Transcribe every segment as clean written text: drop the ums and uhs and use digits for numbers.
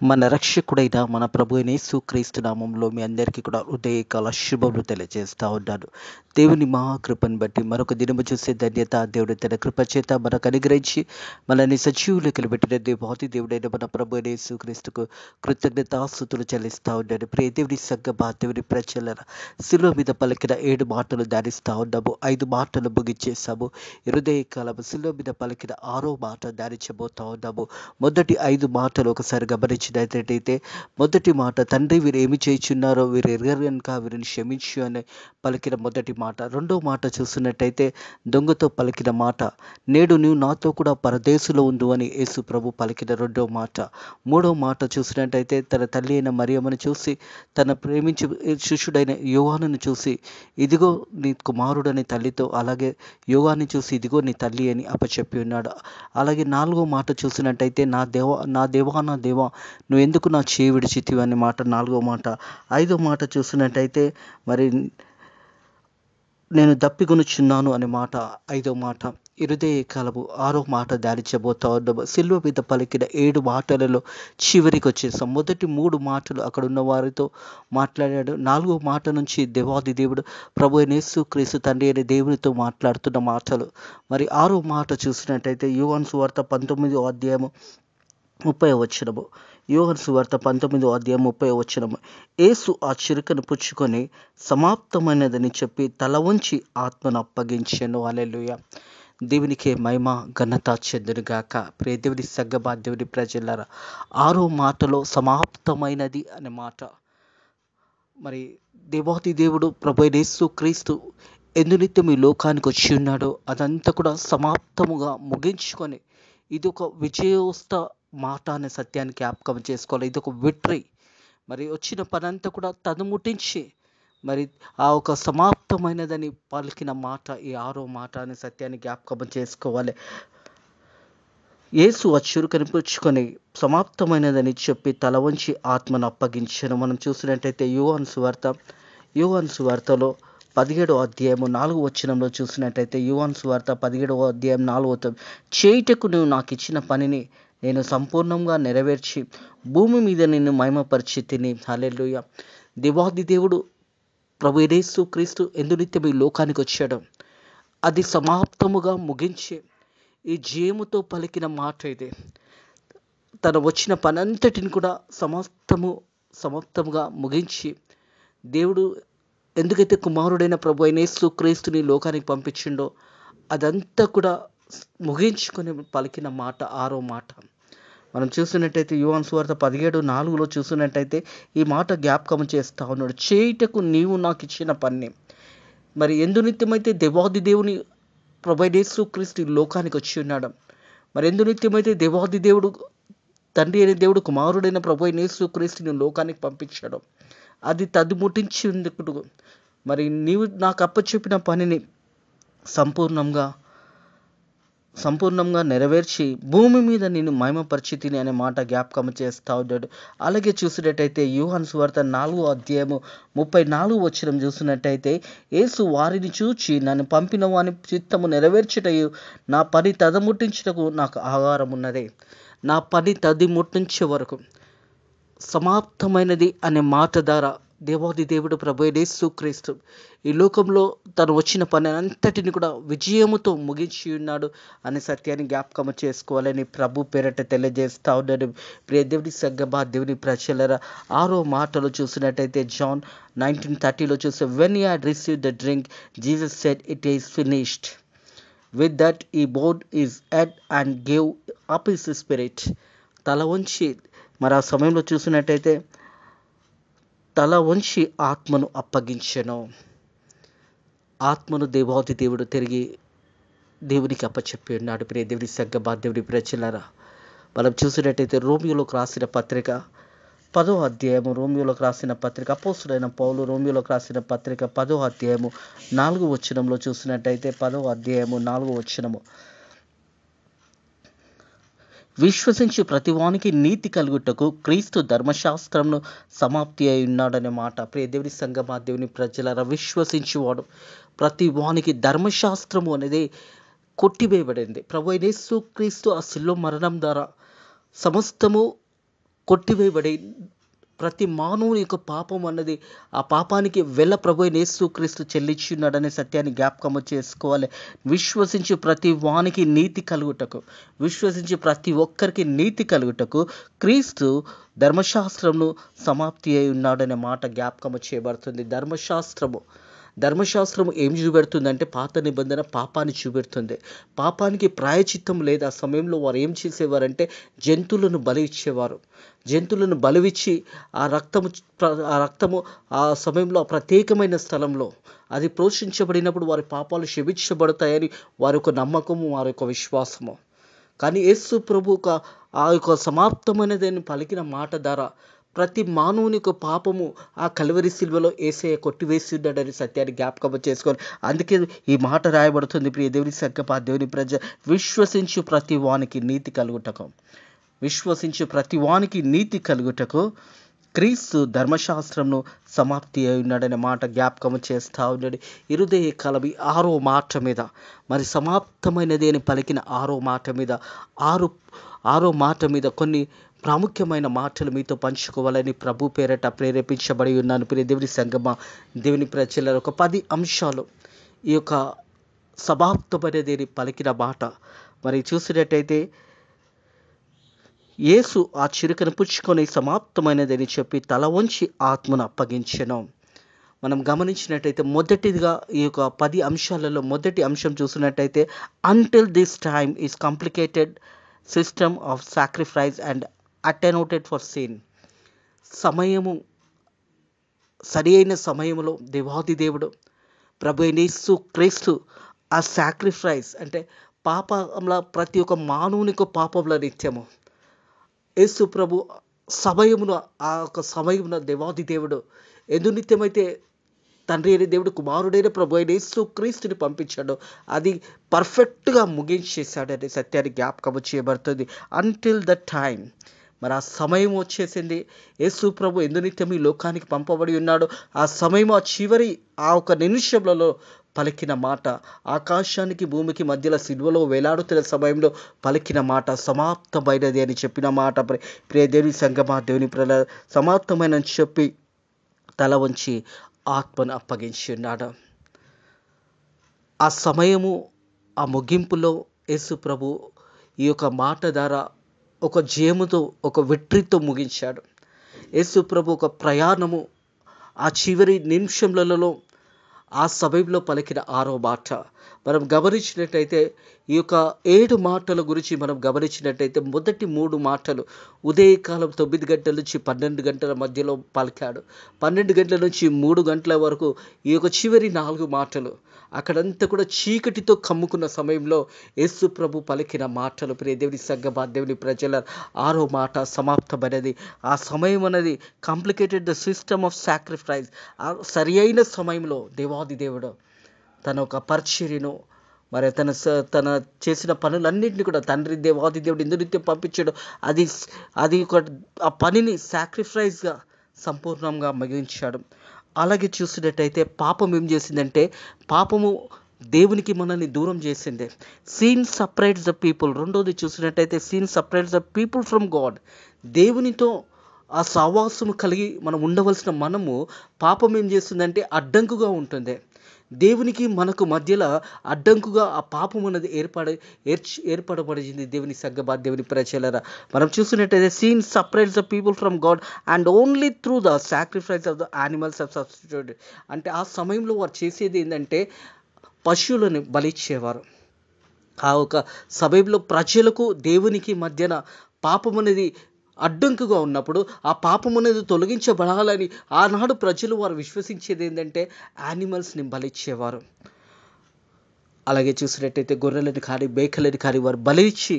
మన రక్షకుడైన మన ప్రభు అయిన యేసుక్రీస్తు నామంలో మీ అందరికీ కూడా ఉదయకాల శుభములు తెలియజేస్తా ఉన్నాను. దేవుని మహాకృపను బట్టి మరొక దినము చూసే ధన్యత దేవుడు తన కృప చేత మనకు అనుగ్రహించి మనల్ని సజీవులకు పెట్టిన దేవాది దేవుడైన మన ప్రభు అయిన యేసుక్రీస్తుకు కృతజ్ఞతాస్తుతులు చెల్లిస్తా ఉన్నాను. ప్రియ దేవుని సంగమా, దేవుని ప్రజల శిలువ మీద పలికిన 7 మాటలు ధ్యానిస్తా ఉన్నాము. 5 మాటలు ముగించేసాము. హృదయకాలము శిలువ మీద పలికిన 6వ మాట ధ్యానించబోతా ఉన్నాము. మొదటి 5 మాటలు ఒకసారి గమనించినట్లయితే, మొదటి మాట, తండ్రి వీరు ఏమి చేయుచున్నారో వీరు ఎరుగరు గనుక వీరిని క్షమించు అని పలికిన మొదటి మాట. రెండో మాట చూస్తున్నట్టయితే దొంగతో పలికిన మాట, నేడు నీవు నాతో కూడా పరదేశులో ఉండు అని యేసు ప్రభు పలికిన రెండో మాట. మూడో మాట చూసినట్టయితే తన తల్లి అయిన మరియమ్మను చూసి, తన ప్రేమించి శిష్యుడైన యోహానును చూసి, ఇదిగో నీ కుమారుడని తల్లితో, అలాగే యోహాన్ని చూసి ఇదిగో నీ తల్లి అని అప్పచెప్పి ఉన్నాడు. అలాగే నాలుగో మాట చూసినట్టయితే, నా దేవా నువ్వు ఎందుకు నా చేయి విడిచితివి అనే మాట నాలుగో మాట. ఐదో మాట చూసినట్టయితే మరి నేను దప్పికొనుచున్నాను అనే మాట ఐదో మాట. హృదయ కాలము ఆరో మాట ధ్యానించబోతా ఉన్నాము. సిలువ మీద పలికిన 7 మాటలలో చివరికి వచ్చేసాం. మొదటి 3 మాటలు అక్కడ ఉన్న వారితో మాట్లాడాడు. 4వ మాట నుంచి దేవాది దేవుడు ప్రభు అయిన యేసుక్రీస్తు తండ్రి అయిన దేవునితో మాట్లాడుతున్న మాటలు. మరి 6వ మాట చూసినట్టయితే యోహాను సువార్త 19వ అధ్యాయము 30వ వచనము. యోహాను సువార్త 19వ అధ్యాయం 30వ వచనము. యేసు ఆ చిరుకను పుచ్చుకొని సమాప్తమైనదని చెప్పి తల వంచి ఆత్మను అప్పగించెను. హల్లెలూయా. దేవునికే మహిమ ఘనత చెందునుగాక. ప్రియ దేవుని సంగమా, దేవుని ప్రజలారా, 6వ మాటలో సమాప్తమైనది అనే మాట. మరి దేవాది దేవుడు ప్రభు అయిన యేసుక్రీస్తు ఎందునిత్యం ఈ లోకానికి వచ్చి ఉన్నాడో అదంతా కూడా సమాప్తముగా ముగించుకొని, ఇది ఒక విజయోస్త మాట అనే సత్యాన్ని జ్ఞాపకం చేసుకోవాలి. ఇది ఒక విక్టరీ. మరి వచ్చిన పనంతా కూడా తదుముట్టించి మరి ఆ ఒక సమాప్తమైనదని పలికిన మాట ఈ 6వ మాట అనే సత్యాన్ని జ్ఞాపకం చేసుకోవాలి. యేసు ఆ చురుకని పుచ్చుకొని సమాప్తమైనదని చెప్పి తల వంచి ఆత్మను అప్పగించను. మనం చూసినట్టయితే యోహాను సువార్తలో 17వ అధ్యాయము 4వ వచనంలో చూసినట్టయితే, యోహాను సువార్త 17వ అధ్యాయం 4వ వచనం, చేయుటకు నువ్వు నాకు ఇచ్చిన పనిని నేను సంపూర్ణంగా నెరవేర్చి భూమి మీద నిన్ను మహిమపరిచితిని. హల్లెలూయా. దేవాది దేవుడు ప్రభు యేసుక్రీస్తు ఎందునిత్యం ఈ లోకానికి వచ్చాడు అది సమాప్తముగా ముగించి ఈ జయముతో పలికిన మాట ఇది. తను వచ్చిన పనంతటిని కూడా సమాప్తముగా ముగించి, దేవుడు ఎందుకైతే కుమారుడైన ప్రభు అయిన యేసుక్రీస్తుని లోకానికి పంపించిండో అదంతా కూడా ముగించుకొని పలికిన మాట 6వ మాట. మనం చూసినట్టయితే యోహాను సువార్త 17:4లో చూసినట్టయితే ఈ మాట జ్ఞాపకం చేస్తా ఉన్నాడు. చేయుటకు నీవు నాకు ఇచ్చిన పని. మరి ఎందునిత్యమైతే దేవాది దేవుని ప్రభు అయిన యేసుక్రీస్తు ఈ లోకానికి వచ్చి ఉన్నాడు, మరి ఎందునిత్యమైతే దేవాది దేవుడు తండ్రి అయిన దేవుడు కుమారుడైన ప్రభు అయిన యేసుక్రీస్తుని లోకానికి పంపించాడు అది తదుముట్టించేందుకు, మరి నీవు నాకు అప్పచెప్పిన పనిని సంపూర్ణంగా నెరవేర్చి భూమి మీద నేను మహిమపరిచితిని అనే మాట జ్ఞాపకం చేస్తా ఉన్నాడు. అలాగే చూసినట్టయితే యోహాను సువార్త 4వ అధ్యాయము 34వ వచనం చూసినట్టయితే, యేసు వారిని చూచి నన్ను పంపిన వాని చిత్తము నెరవేర్చుటయు నా పని తదముట్టించుటకు నాకు ఆహారం ఉన్నది. నా పని తదిముట్టించే వరకు సమాప్తమైనది అనే మాట ద్వారా దేవాది దేవుడు ప్రభు అయిన యేసుక్రీస్తు ఈ లోకంలో తను వచ్చిన పని అంతటిని కూడా విజయముతో ముగించి ఉన్నాడు అనే సత్యాన్ని జ్ఞాపకం చేసుకోవాలని ప్రభు పేరట తెలియజేస్తా ఉన్నాడు. ప్రియ దేవుని సంగమా, దేవుని ప్రజలారా, 6వ మాటలో చూసినట్టయితే జాన్ 19:30లో చూస్తే, when you had received the drink Jesus said it is finished. With that he bowed is head and gave up his spirit. తల వంచి, మరి ఆ సమయంలో చూసినట్టయితే తల వంచి ఆత్మను అప్పగించెను. ఆత్మను దేవాది దేవుడు తిరిగి దేవునికి అప్పచెప్పి ఉన్నాడు. ప్రియ దేవుని సంగమా, దేవుని ప్రజలారా, మనం చూసినట్టయితే రోమియోలోకి రాసిన పత్రిక 10వ అధ్యాయము, రోమియోలోకి రాసిన పత్రిక, అపోస్తుడైన పౌలు రోమియోలోకి రాసిన పత్రిక 10వ అధ్యాయము 4వ వచనంలో చూసినట్టయితే 10వ అధ్యాయము 4వ వచనము, విశ్వసించి ప్రతివానికి నీతి కలుగుటకు క్రీస్తు ధర్మశాస్త్రంను సమాప్తి అయి ఉన్నాడనే మాట. ప్రియ దేవుని సంగమా, దేవుని ప్రజలారా, విశ్వసించేవాడు ప్రతివానికి ధర్మశాస్త్రము అనేది కొట్టివేయబడింది. ప్రభు అయిన యేసుక్రీస్తు ఆ శిలువ మరణం ద్వారా సమస్తము కొట్టివేయబడి ప్రతి మానవుని యొక్క పాపం అన్నది ఆ పాపానికి ప్రభు అయిన యేసుక్రీస్తు చెల్లించున్నాడనే సత్యాన్ని జ్ఞాపకము చేసుకోవాలి. విశ్వసించి ప్రతి వానికి నీతి కలుగుటకు, విశ్వసించి ప్రతి ఒక్కరికి నీతి కలుగుటకు క్రీస్తు ధర్మశాస్త్రమును సమాప్తి అయి ఉన్నాడనే మాట జ్ఞాపకము చేయబడుతుంది. ధర్మశాస్త్రం ఏం చూపెడుతుందంటే పాత నిబంధన పాపాన్ని చూపెడుతుంది. పాపానికి ప్రాయచిత్తం లేదు. ఆ సమయంలో వారు ఏం చేసేవారంటే జంతువులను బలి ఇచ్చేవారు. జంతువులను బలివిచ్చి ఆ రక్తము ఆ సమయంలో ప్రత్యేకమైన స్థలంలో అది ప్రోక్షించబడినప్పుడు వారి పాపాలు క్షమించబడతాయని వారి యొక్క నమ్మకము, వారి యొక్క విశ్వాసము. కానీ యేసు ప్రభు ఆ యొక్క సమాప్తమైనదని పలికిన మాట ద్వారా ప్రతి మానవుని యొక్క పాపము ఆ కల్వరి శిల్వలో యేసయ్య కొట్టివేసి ఉన్నాడని సత్యాన్ని జ్ఞాపకం చేసుకోవాలి. అందుకే ఈ మాట రాయబడుతుంది, ప్రియ దేవుని సంకల్ప దేవుని ప్రజ విశ్వసించు ప్రతి వానికి నీతి కలుగుటకు క్రీస్తు ధర్మశాస్త్రంను సమాప్తి అయి ఉన్నాడనే మాట జ్ఞాపకం చేస్తూ ఉన్నాడు. ఇరుదయ కలవి 6వ మాట మీద, మరి సమాప్తమైనది అని పలికిన 6వ మాట మీద కొన్ని ప్రాముఖ్యమైన మాటలు మీతో పంచుకోవాలని ప్రభు పేరట ప్రేరేపించబడి ఉన్నాను. ప్రియ దేవుని సంగమ దేవుని ప్రజల ఒక 10 అంశాలు ఈ యొక్క సమాప్తమైనది పలికిన మాట మరి చూసినట్టయితే యేసు ఆ చిరుకను పుచ్చుకొని సమాప్తమైనదని చెప్పి తల వంచి ఆత్మను అప్పగించెను. మనం గమనించినట్టయితే మొదటిదిగా ఈ యొక్క 10 అంశాలలో మొదటి అంశం చూసినట్టయితే until this time is complicated system of sacrifice and attenuated for sin. సరి అయిన సమయంలో దేవాది దేవుడు ప్రభు అయిన యేసు క్రీస్తు ఆ సాక్రిఫైస్ అంటే పాపంలో ప్రతి ఒక్క మానవునికి పాపంలో నిత్యము యేసు ప్రభు ఆ యొక్క సమయమున దేవాది దేవుడు ఎందు నిత్యమైతే తండ్రి అయిన దేవుడు కుమారుడైన ప్రభు అయిన యేసు క్రీస్తుని పంపించాడు, అది పర్ఫెక్ట్గా ముగించేశాడనే సత్యాన్ని జ్ఞాపకం చేయబడుతుంది. అంటిల్ ద టైమ్, మరి ఆ సమయం వచ్చేసింది. యేసు ప్రభు ఎందు నిత్యం ఈ లోకానికి పంపబడి ఉన్నాడు. ఆ సమయం ఆ ఒక నిమిషంలో పలికిన మాట, ఆకాశానికి భూమికి మధ్యలో సిలువలో వేలాడుతున్న సమయంలో పలికిన మాట సమాప్తమైనది అని చెప్పిన మాట. ప్రియ దేవుని సంగమా దేవుని ప్రజల సమాప్తమైన చెప్పి తల వంచి ఆత్మను అప్పగించి ఉన్నాడు. ఆ సమయము ఆ ముగింపులో యేసు ప్రభు ఈ యొక్క మాట ద్వారా ఒక జయముతో ఒక విక్టరీతో ముగించాడు. యేసు ప్రభు ఒక ప్రయాణము ఆ చివరి నిమిషంలలో ఆ సమయంలో పలికిన 6వ మాట మనం గమనించినట్టయితే ఈ యొక్క 7 మాటల గురించి మనం గమనించినట్టయితే మొదటి 3 మాటలు ఉదయకాలం 9 గంటల నుంచి 12 గంటల మధ్యలో పలికాడు. 12 గంటల నుంచి 3 గంటల వరకు ఈ యొక్క చివరి 4 మాటలు అక్కడంతా కూడా చీకటితో కమ్ముకున్న సమయంలో యేసు ప్రభు పలికిన మాటలు. ప్రియ దేవుని సంగమా దేవుని ప్రజల 6వ మాట సమాప్తమైనది. ఆ సమయం అనేది complicated the system of sacrifice. సరి అయిన సమయంలో దేవాది దేవుడు తన ఒక పరిచర్యను మరి తన చేసిన పనులన్నింటినీ కూడా తండ్రి దేవాది దేవుడు ఎందు నిత్యం పంపించాడు. అది ఒక ఆ పనిని సాక్రిఫైస్గా సంపూర్ణంగా ముగించాడు. అలాగే చూసినట్టయితే పాపం ఏం చేసిందంటే పాపము దేవునికి మనల్ని దూరం చేసింది. Sin separates the people. రెండోది చూసినట్టయితే sin separates the people from God. దేవునితో ఆ సహవాసము కలిగి మనం ఉండవలసిన మనము పాపం ఏం చేస్తుందంటే అడ్డంకుగా ఉంటుంది. దేవునికి మనకు మధ్యలో అడ్డంకుగా ఆ పాపం అనేది ఏర్పడబడింది. దేవుని సంగమా దేవుని ప్రజలరా మనం చూసినట్టయితే sin separates the people from God and only through the sacrifice of the animals of substitute. అంటే ఆ సమయంలో వారు చేసేది ఏంటంటే పశువులను బలిచ్చేవారు. ఆ ఒక సమయంలో ప్రజలకు దేవునికి మధ్యన పాపం అనేది అడ్డంకుగా ఉన్నప్పుడు ఆ పాపం అనేది తొలగించబడాలని ఆనాడు ప్రజలు వారు విశ్వసించేది ఏంటంటే యానిమల్స్ని బలిచ్చేవారు. అలాగే చూసినట్టయితే గొర్రెలని కానీ మేకలని కానీ వారు బలిచ్చి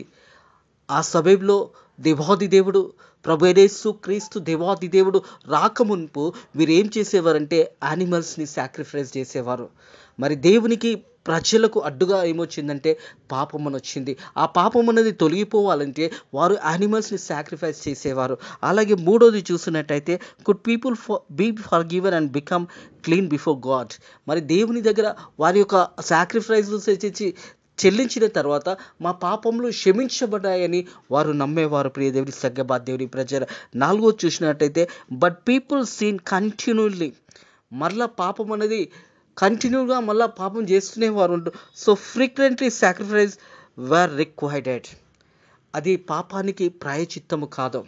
ఆ సమయంలో దేవాది దేవుడు ప్రభు యేసు క్రీస్తు దేవాది దేవుడు రాకమునుపు వీరేం చేసేవారంటే యానిమల్స్ని సాక్రిఫైస్ చేసేవారు. మరి దేవునికి ప్రజలకు అడ్డుగా ఏమొచ్చిందంటే పాపం అని వచ్చింది. ఆ పాపం అనేది తొలగిపోవాలంటే వారు యానిమల్స్ని సాక్రిఫైస్ చేసేవారు. అలాగే మూడోది చూసినట్టయితే could people be forgiven and become clean before God. మరి దేవుని దగ్గర వారి యొక్క సాక్రిఫైస్ చేసి చెల్లించిన తర్వాత మా పాపములు క్షమించబడ్డాయని వారు నమ్మేవారు. ప్రియ దేవుని సంగమా, దేవుని ప్రజల 4 చూసినట్టయితే, బట్ పీపుల్ సీన్ కంటిన్యూలీ, మరలా పాపం అనేది కంటిన్యూగా మళ్ళీ పాపం చేస్తూనే వారు ఉంటారు. సో ఫ్రీక్వెంట్లీ సాక్రిఫైస్ వర్ రిక్వైర్డెడ్. అది పాపానికి ప్రాయచిత్తము కాదు.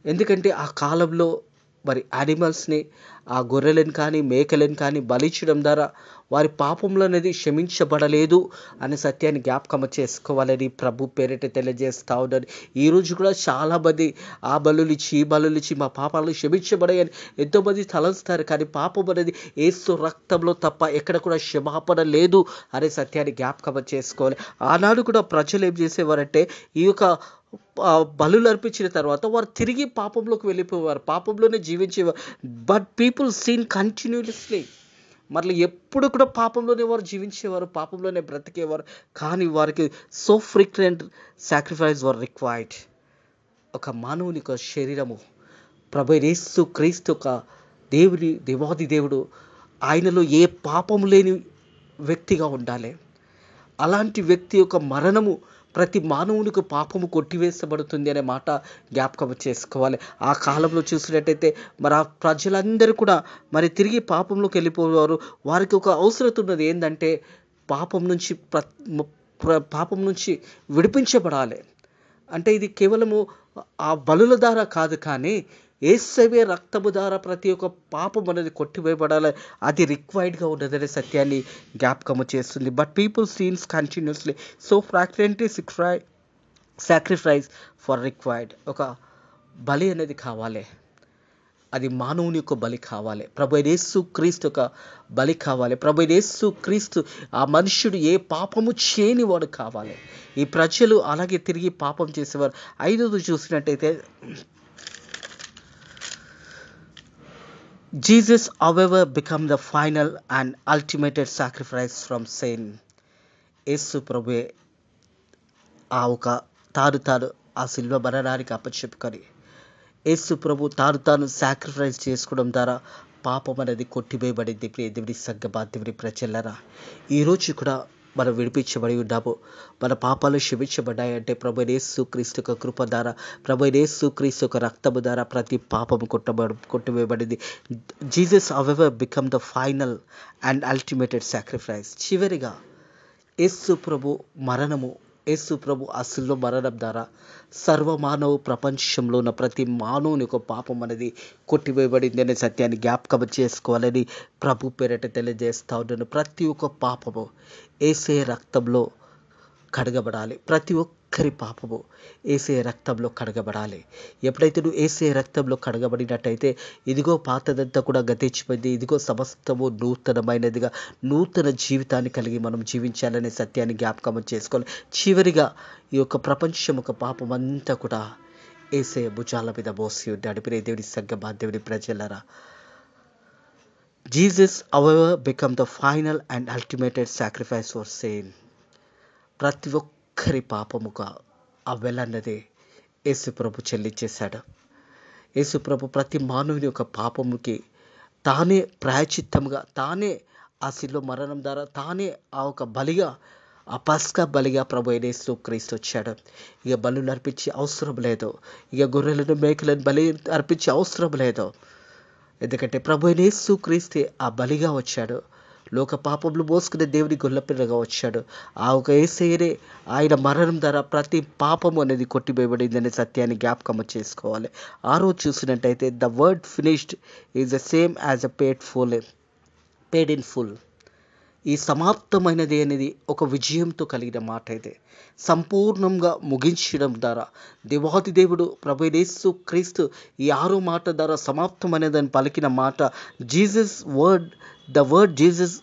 ఎందుకంటే ఆ కాలంలో మరి యానిమల్స్ని, ఆ గొర్రెలను కానీ మేకలను కానీ బలించడం ద్వారా వారి పాపములు అనేది క్షమించబడలేదు అనే సత్యాన్ని జ్ఞాపకం చేసుకోవాలని ప్రభు పేరిట తెలియజేస్తా ఉన్నాను. ఈరోజు కూడా చాలామంది ఆ బలులు ఇచ్చి ఈ బలులు ఇచ్చి మా పాపాలు క్షమించబడాయని ఎంతోమంది తలంస్తారు. కానీ పాపం అనేది యేసు రక్తంలో తప్ప ఎక్కడ కూడా క్షమాపణ లేదు అనే సత్యాన్ని జ్ఞాపకం చేసుకోవాలి. ఆనాడు కూడా ప్రజలు ఏం చేసేవారంటే, ఈ యొక్క బలులు అర్పించిన తర్వాత వారు తిరిగి పాపంలోకి వెళ్ళిపోయేవారు, పాపంలోనే జీవించేవారు. బట్ పీపుల్ సీన్ కంటిన్యూస్లీ, మళ్ళీ ఎప్పుడు కూడా పాపంలోనే వారు జీవించేవారు, పాపంలోనే బ్రతికేవారు. కానీ వారికి సో ఫ్రీక్వెంట్ సాక్రిఫైస్ వర్ రిక్వైర్డ్. ఒక మానవుని యొక్క శరీరము, ప్రభు యేసు క్రీస్తు ఒక దేవాది దేవుడు, ఆయనలో ఏ పాపము లేని వ్యక్తిగా ఉండాలి. అలాంటి వ్యక్తి యొక్క మరణము ప్రతి మానవునికి పాపము కొట్టివేసబడుతుంది అనే మాట జ్ఞాపకం చేసుకోవాలి. ఆ కాలంలో చూసినట్టయితే మరి ఆ ప్రజలందరూ కూడా మరి తిరిగి పాపంలోకి వెళ్ళిపోయేవారు. వారికి ఒక అవసరం ఉన్నది ఏంటంటే, పాపం నుంచి పాపం నుంచి విడిపించబడాలి. అంటే ఇది కేవలము ఆ బలుల ద్వారా కాదు, కానీ యేసయ్య రక్తము ద్వారా ప్రతి ఒక్క పాపం అనేది కొట్టివేయబడాలి. అది రిక్వైర్డ్గా ఉన్నదనే సత్యాన్ని జ్ఞాపకము చేస్తుంది. But people sins continuously so frequently sacrifice for required. ఒక బలి అనేది కావాలి, అది మానవుని యొక్క బలి కావాలి. ప్రభు యేసు క్రీస్తు యొక్క బలి కావాలి. ప్రభు యేసు క్రీస్తు ఆ మనుష్యుడు ఏ పాపము చేయని వాడు కావాలి. ఈ ప్రజలు అలాగే తిరిగి పాపం చేసేవారు. 5వ చూసినట్టయితే, Jesus however become the final and ultimate sacrifice from sin. యేసు ప్రభువే ఆ ఒక తాను ఆ శిలువ మరణానికి అప్పచెప్పుకొని యేసు ప్రభు తాను సాక్రిఫైస్ చేసుకోవడం ద్వారా పాపం అనేది కొట్టివేయబడింది. ప్రియ దేవుని సంగమా, దేవుని ప్రజలారా, ఈరోజు కూడా మనం విడిపించబడి ఉన్నాము. మన పాపాలు క్షమించబడ్డాయంటే ప్రభు యేసు క్రీస్తు యొక్క కృప ద్వారా, ప్రభు యేసు క్రీస్తు యొక్క రక్తము ద్వారా ప్రతి పాపము కొట్టివేయబడింది. Jesus however become the final and ultimate sacrifice. చివరిగా యేసు ప్రభు మరణము, యేసు ప్రభు అసలు మరణం ద్వారా సర్వమానవ ప్రపంచంలో ఉన్న ప్రతి మానవుని యొక్క పాపం అనేది కొట్టివేయబడింది అనే సత్యాన్ని జ్ఞాపకం చేసుకోవాలని ప్రభు పేరిట తెలియజేస్తా ఉన్నాను. ప్రతి ఒక్క పాపము యేసయ్య రక్తంలో కడగబడాలి. ప్రతి ఒక్కరి పాపము యేసయ్య రక్తంలో కడగబడాలి. ఎప్పుడైతే నువ్వు యేసయ్య రక్తంలో కడగబడినట్టయితే, ఇదిగో పాతదంతా కూడా గతించిపోయింది, ఇదిగో సమస్తము నూతనమైనదిగా నూతన జీవితాన్ని కలిగి మనం జీవించాలనే సత్యాన్ని జ్ఞాపకం చేసుకోవాలి. చివరిగా ఈ యొక్క ప్రపంచం ఒక పాపం అంతా కూడా యేసయ్య భుజాల మీద మోసి ఉన్నాడు. ప్రియ దేవుని సంగమా, దేవుని ప్రజలారా, Jesus however become the final and ultimate sacrifice for sin. ప్రతి ఒక్కరి పాపముగా ఆ వెలన్నదే యేసు ప్రభు చెల్లించేశాడు. యేసు ప్రభు ప్రతి మానవుని యొక్క పాపముకి తానే ప్రాయచిత్తముగా, తానే ఆ శిలువ మరణం ద్వారా తానే ఆ ఒక బలిగా, ఆ పస్కా బలిగా ప్రభు యేసు క్రీస్తు వచ్చాడు. ఇక బలులు అర్పించే అవసరం లేదు, ఇక గొర్రెలను మేకలను బలి అర్పించే అవసరం లేదు. ఎందుకంటే ప్రభు యేసు క్రీస్తే ఆ బలిగా వచ్చాడు. లోక పాపములు మోసుకునే దేవుని గొల్లపిల్లగా వచ్చాడు. ఆ ఒక యేసయ్యనే ఆయన మరణం ద్వారా ప్రతి పాపము అనేది కొట్టివేయబడింది అనే సత్యాన్ని జ్ఞాపకం చేసుకోవాలి. ఆ రోజు చూసినట్టయితే, the word finished is the same as a paid in full. ఈ సమాప్తమైనది అనేది ఒక విజయంతో కలిగిన మాట. అయితే సంపూర్ణంగా ముగించడం ద్వారా దేవాది దేవుడు ప్రభు యేసు క్రీస్తు ఈ 6వ మాట ద్వారా సమాప్తమైనదని పలికిన మాట. The word Jesus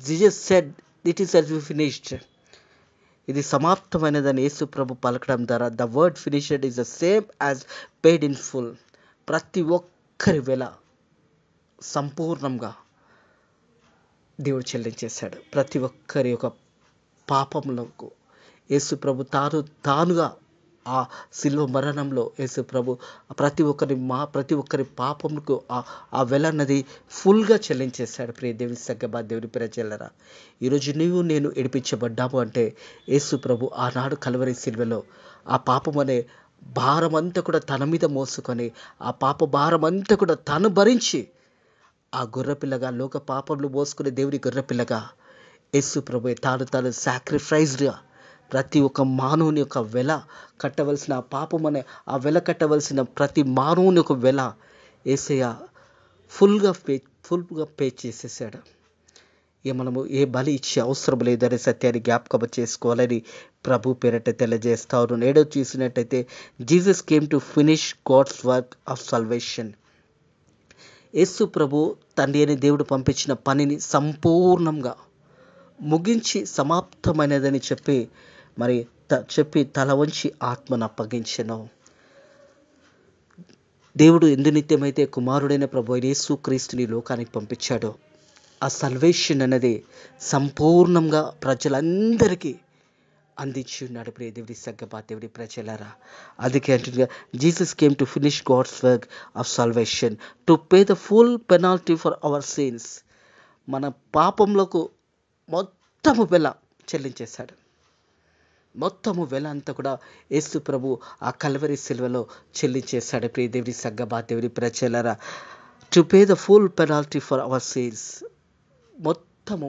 Jesus said it is finished. ఇది సమాప్తమైనదని యేసు ప్రభు పలకడం ద్వారా the word finished is the same as paid in full. ప్రతి ఒక్కరి వెల సంపూర్ణంగా దేవుడు చెల్లించేశాడు. ప్రతి ఒక్కరి యొక్క పాపములకు యేసు ప్రభు తానుగా ఆ శిలువ మరణంలో యేసు ప్రభు ప్రతి ఒక్కరి పాపములకు ఆ వెల అన్నది ఫుల్గా చెల్లించేశాడు. ప్రియ దేవుని సగ్గబా దేవుని ప్రజలరా, ఈరోజు నీవు నేను ఏడిపించబడ్డాము అంటే యేసు ప్రభు ఆనాడు కల్వరి శిలువలో ఆ పాపం అనే భారం అంతా కూడా తన మీద మోసుకొని, ఆ పాప భారం అంతా కూడా తను భరించి, ఆ గొర్రెపిల్లగా లోక పాపములు మోసుకునే దేవుని గొర్రెపిల్లగా యేసు ప్రభు తాను సాక్రిఫైస్డ్గా ప్రతి ఒక్క మానవుని యొక్క వెల కట్టవలసిన ఆ పాపం అనే ఆ వెల కట్టవలసిన ప్రతి మానవుని యొక్క వెల యేసయ్య ఫుల్గా పే చేసేసాడు. మనము ఏ బలి ఇచ్చే అవసరం లేదనే సత్యాన్ని జ్ఞాపకం చేసుకోవాలని ప్రభు పేరట తెలియజేస్తా ఉన్నాను. 7వ చూసినట్టయితే Jesus came to finish God's work of salvation. యేసు ప్రభు తండ్రి అని దేవుడు పంపించిన పనిని సంపూర్ణంగా ముగించి సమాప్తమైనదని చెప్పి తల వంచి ఆత్మను అప్పగించెను. దేవుడు ఎందు నిత్యమైతే కుమారుడైన ప్రభు యేసు క్రీస్తుని లోకానికి పంపించాడో ఆ సల్వేషన్ అనేది సంపూర్ణంగా ప్రజలందరికీ అందించి ఉన్నాడు. ప్రియ దేవుడి సగ్గబా దేవుడి ప్రజలారా, అందుకే అంటుగా Jesus came to finish God's work of salvation to pay the full penalty for our sins. మన పాపంలోకి మొత్తము వెల చెల్లించేశాడు. మొత్తము వెల అంతా కూడా యేసు ప్రభు ఆ కల్వరి సిలువలో చెల్లించేశాడు. ప్రియ దేవుడి సగ్గబా దేవుడి ప్రజలారా, to pay the full penalty for our since. మొత్తము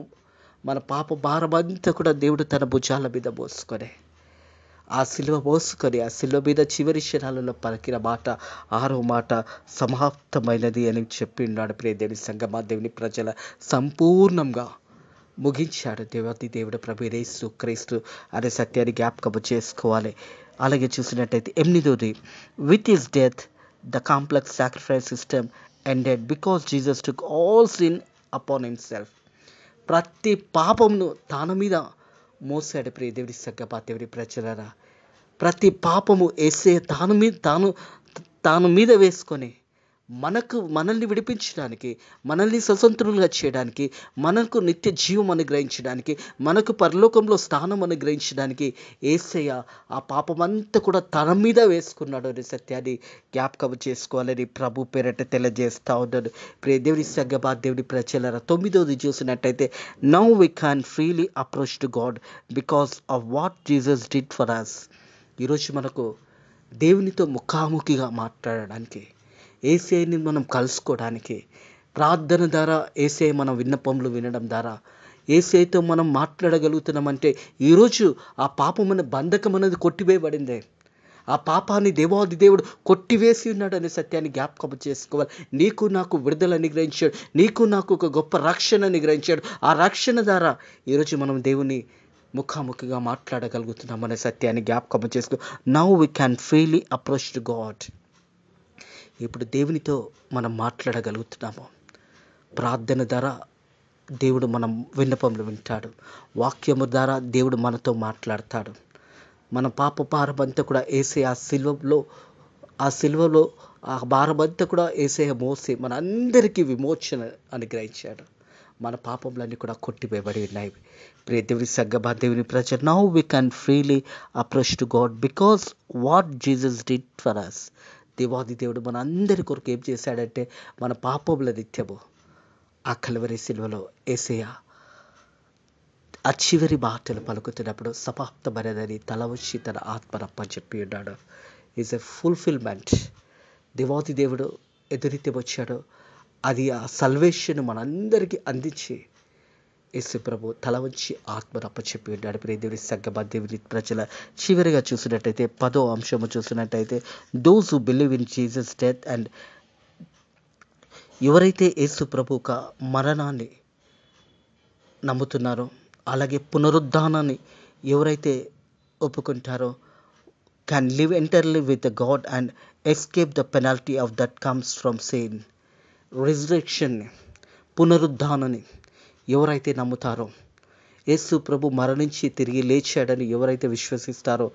మన పాప భారం అంతా కూడా దేవుడు తన భుజాల మీద మోసుకొని, ఆ సిలువ మీద చివరి క్షణాలలో పలికిన మాట 6వ మాట సమాప్తమైనది అని చెప్పిన్నాడు. ప్రియ దేవుని సంగమా దేవుని ప్రజల సంపూర్ణంగా ముగించాడు దేవుడు ప్రభు యేసు క్రీస్తు అనే సత్యాన్ని జ్ఞాపకం చేసుకోవాలి. అలాగే చూసినట్టయితే 8వది, with his death the complex sacrifice system ended because Jesus took all sin upon himself. ప్రతి పాపమును తాను మీద మోసాడు. ప్రియ దేవుడి సగ్గబా దేవుడి ప్రజలారా, ప్రతి పాపము యేసయ్య తాను మీద వేసుకొని మనల్ని విడిపించడానికి, మనల్ని స్వతంత్రులుగా చేయడానికి, మనకు నిత్య జీవం అనుగ్రహించడానికి, మనకు పరలోకంలో స్థానం అనుగ్రహించడానికి యేసయ్య ఆ పాపమంతా కూడా తన మీద వేసుకున్నాడు అనే సత్యాన్ని జ్ఞాపకం చేసుకోవాలని ప్రభు పేరట తెలియజేస్తా ఉన్నాడు. ప్రియ దేవుని సగ్గబా దేవుడి ప్రజలారా, 9వది చూసినట్టయితే now we can freely approach to God because of what Jesus did for us. ఈరోజు మనకు దేవునితో ముఖాముఖిగా మాట్లాడడానికి, యేసయ్యని మనం కలుసుకోవడానికి, ప్రార్థన ద్వారా యేసయ్య మన విన్నపములు వినడం ద్వారా యేసయ్యతో మనం మాట్లాడగలుగుతున్నామంటే ఈరోజు ఆ పాపమైన బంధకం అనేది కొట్టివేయబడింది. ఆ పాపాన్ని దేవాది దేవుడు కొట్టివేసి ఉన్నాడు అనే సత్యాన్ని జ్ఞాపకం చేసుకోవాలి. నీకు నాకు విడుదల అనుగ్రహించాడు, నీకు నాకు ఒక గొప్ప రక్షణ అనుగ్రహించాడు. ఆ రక్షణ ద్వారా ఈరోజు మనం దేవుని ముఖాముఖిగా మాట్లాడగలుగుతున్నాం అనే సత్యాన్ని జ్ఞాపకం చేసుకో. Now we can freely approach to God. ఇప్పుడు దేవునితో మనం మాట్లాడగలుగుతున్నాము. ప్రార్థన ద్వారా దేవుడు మనం విన్నపములు వింటాడు. వాక్యము ద్వారా దేవుడు మనతో మాట్లాడతాడు. మన పాప భారమంతా కూడా యేసయ్య ఆ సిలువలో ఆ భారమంతా కూడా యేసయ్య మోసి మన అందరికీ విమోచన అనుగ్రహించాడు. మన పాపములన్నీ కూడా కొట్టివేయబడి ఉన్నాయి. ప్రియ దేవుని సగ్గబా దేవుని ప్రజ, now we can freely approach to God because what Jesus did for us. దేవాది దేవుడు మన అందరి కొరకు ఏం చేశాడంటే మన పాపముల నిత్యము ఆ కల్వరి సిలువలో యేసయ్య ఆ చివరి మాటలు పలుకుతున్నప్పుడు సమాప్తమైనదని తల వచ్చి తన ఆత్మనప్ప చెప్పి ఉన్నాడు. Is a fulfilment. దేవాది దేవుడు ఎదురితే వచ్చాడు. అది ఆ సల్వేషన్ మనందరికీ అందించి యేసు ప్రభు తల వంచి ఆత్మనప్ప చెప్పి ఉన్నాడు. ప్రియ దేవుని సగ్గబా దేవుని ప్రజల చివరిగా చూసినట్టయితే 10వ అంశము చూసినట్టయితే those who believe in Jesus death and, ఎవరైతే యేసు ప్రభు యొక్క మరణాన్ని నమ్ముతున్నారో, అలాగే పునరుద్ధానాన్ని ఎవరైతే ఒప్పుకుంటారో, can live entirely with God and escape the penalty of that comes from sin. Resurrection, పునరుద్ధానాన్ని ఎవరైతే నమ్ముతారో, యేసు ప్రభు మరణించి తిరిగి లేచాడని ఎవరైతే విశ్వసిస్తారో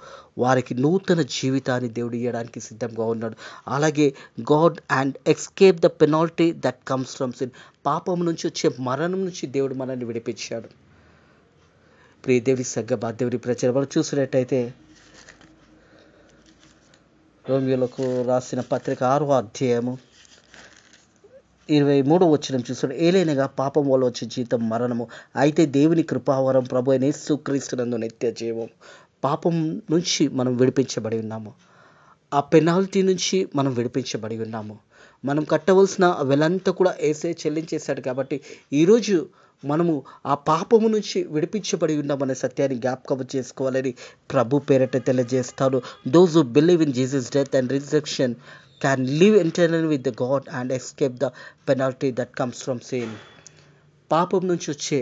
వారికి నూతన జీవితాన్ని దేవుడు ఇవ్వడానికి సిద్ధంగా ఉన్నాడు. అలాగే God and escape the penalty that comes from sin. పాపం నుంచి వచ్చే మరణం నుంచి దేవుడు మనల్ని విడిపించాడు. ప్రియ దేవుని సగ్గబా దేవుని ప్రజలు మనం చూసినట్టయితే రోమియోలకు రాసిన పత్రిక 6వ అధ్యాయము 23వ వచనం చూస్తాడు. ఏలైనగా పాపం వల్ల వచ్చే జీతం మరణము, అయితే దేవుని కృపావరం ప్రభు అయిన యేసుక్రీస్తునందు నిత్య జీవం. పాపం నుంచి మనం విడిపించబడి ఉన్నాము. ఆ పెనాల్టీ నుంచి మనం విడిపించబడి ఉన్నాము. మనం కట్టవలసిన వెలంతా కూడా యేసే చెల్లించేశాడు. కాబట్టి ఈరోజు మనము ఆ పాపము నుంచి విడిపించబడి ఉన్నామనే సత్యాన్ని జ్ఞాపకం చేసుకోవాలని ప్రభు పేరట తెలియజేస్తాను. Those who believe in Jesus death and resurrection can live internal with the God and escape the penalty that comes from sin. పాపం నుంచి వచ్చే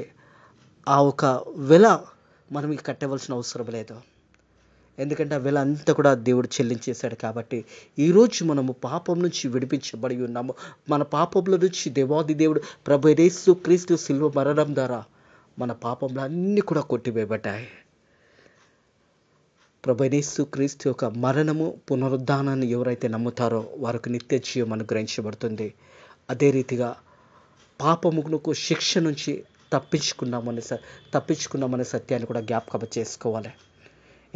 ఆ ఒక వెల మనం కట్టవలసిన అవసరం లేదు. ఎందుకంటే ఆ వెల అంతా కూడా దేవుడు చెల్లించేశాడు. కాబట్టి ఈరోజు మనము పాపం నుంచి విడిపించబడి ఉన్నాము. మన పాపంలో నుంచి దేవాది దేవుడు ప్రభు యేసు క్రీస్తు శిలువ మరణం ద్వారా మన పాపంలో అన్నీ కూడా కొట్టివేయబడ్డాయి. ప్రభు యేసు క్రీస్తు యొక్క మరణము పునరుద్ధానాన్ని ఎవరైతే నమ్ముతారో వారికి నిత్య జీవం అనుగ్రహించబడుతుంది. అదే రీతిగా పాపమునకు శిక్ష నుంచి తప్పించుకున్నామనే సత్యాన్ని కూడా జ్ఞాపకం చేసుకోవాలి.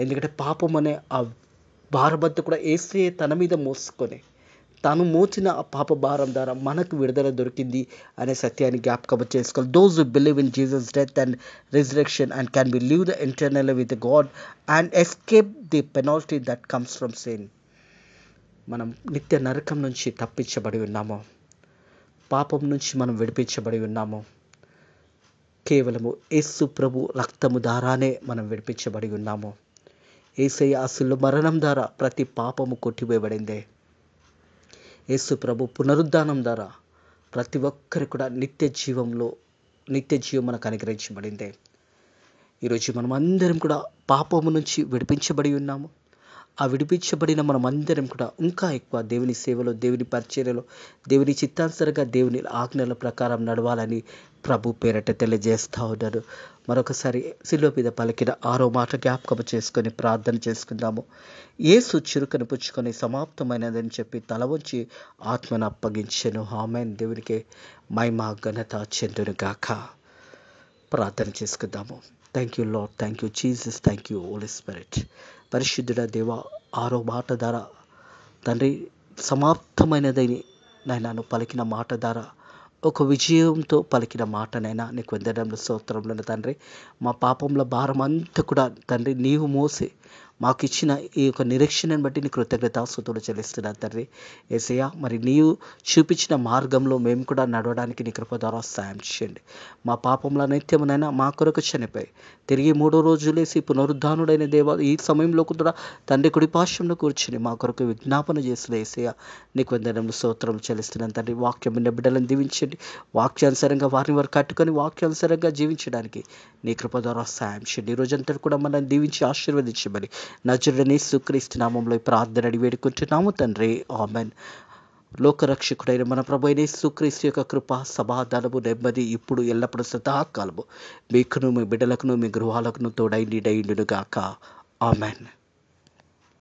ఎందుకంటే పాపం అనే ఆ భారమంతా కూడా యేసే తన మీద మోసుకొని తాను మోచిన ఆ పాప భారం ద్వారా మనకు విడుదల దొరికింది అనే సత్యాన్ని జ్ఞాపకం చేసుకోవాలి. Those who believe in Jesus death and resurrection and can be live the internal with God and escape the penalty that comes from sin. మనం నిత్య నరకం నుంచి తప్పించబడి ఉన్నాము. పాపం నుంచి మనం విడిపించబడి ఉన్నాము. కేవలము యేసు ప్రభు రక్తము ద్వారానే మనం విడిపించబడి ఉన్నాము. యేసయ్య శిలువ మరణం ద్వారా ప్రతి పాపము కొట్టివేయబడిందే. యేసు ప్రభు పునరుద్ధానం ద్వారా ప్రతి ఒక్కరికి కూడా నిత్య జీవం మనకు అనుగ్రహించబడిందే. ఈరోజు మనం అందరం కూడా పాపము నుంచి విడిపించబడి ఉన్నాము. ఆ విడిపించబడిన మనం అందరం కూడా ఇంకా ఎక్కువ దేవుని సేవలో, దేవుని పరిచర్యలో, దేవుని చిత్తానుసారంగా దేవుని ఆజ్ఞల ప్రకారం నడవాలని ప్రభు పేరట తెలియజేస్తూ ఉన్నారు. మరొకసారి శిలువ మీద పలికిన 6వ మాట జ్ఞాపకం చేసుకొని ప్రార్థన చేసుకుందాము. యేసు చురుకను పుచ్చుకొని సమాప్తమైనదని చెప్పి తల వంచి ఆత్మను అప్పగించెను. ఆమేన్. దేవునికి మహిమ ఘనత చెందును గాక. ప్రార్థన చేసుకుందాము. Thank you Lord, thank you Jesus, thank you Holy Spirit. పరిశుద్ధుడ దేవ, 6వ మాట ద్వారా తండ్రి సమాప్తమైనదని నన్ను పలికిన మాట ద్వారా ఒక విజయంతో పలికిన మాటనైనా నీకు వందనములు స్తోత్రములు తండ్రి. మా పాపంలో భారం అంతా కూడా తండ్రి నీవు మోసి మాకు ఇచ్చిన ఈ యొక్క నిరీక్షణను బట్టి నీ కృతజ్ఞతాస్తుతులు చెల్లిస్తున్నాను తండ్రి. యేసయ్య, మరి నీవు చూపించిన మార్గంలో మేము కూడా నడవడానికి నీ కృప ద్వారా సాయం చేయండి. మా పాపంలో నిత్యమునైనా మా కొరకు చనిపోయి తిరిగి 3వ రోజు లేసి పునరుద్ధానుడైన దేవ ఈ సమయంలో కూడా తండ్రి కుడిపార్శ్వంలో కూర్చుని మా కొరకు విజ్ఞాపన చేసిన యేసయ్య నీకు వందనములు స్తోత్రములు చెల్లిస్తున్నాను తండ్రి. వాక్యం బిడ్డలను దీవించండి. వాక్యానుసారంగా వారిని వారు కట్టుకొని వాక్యానుసారంగా జీవించడానికి నీ కృప ద్వారా సాయం చేయండి. ఈ రోజంతా కూడా మనల్ని దీవించి ఆశీర్వదించమని నజరుడైన యేసుక్రీస్తు నామములో ప్రార్థన అడిగి వేడుకుంటున్నాము తండ్రి. ఆమేన్. లోకరక్షకుడైన మన ప్రభు అయిన యేసుక్రీస్తు యొక్క కృప, సమాధానము, నెమ్మది ఇప్పుడు ఎల్లప్పుడూ సదాకాలము మీకును, మీ బిడ్డలకును, మీ గృహాలకును తోడై నీడైండును గాక. ఆమేన్.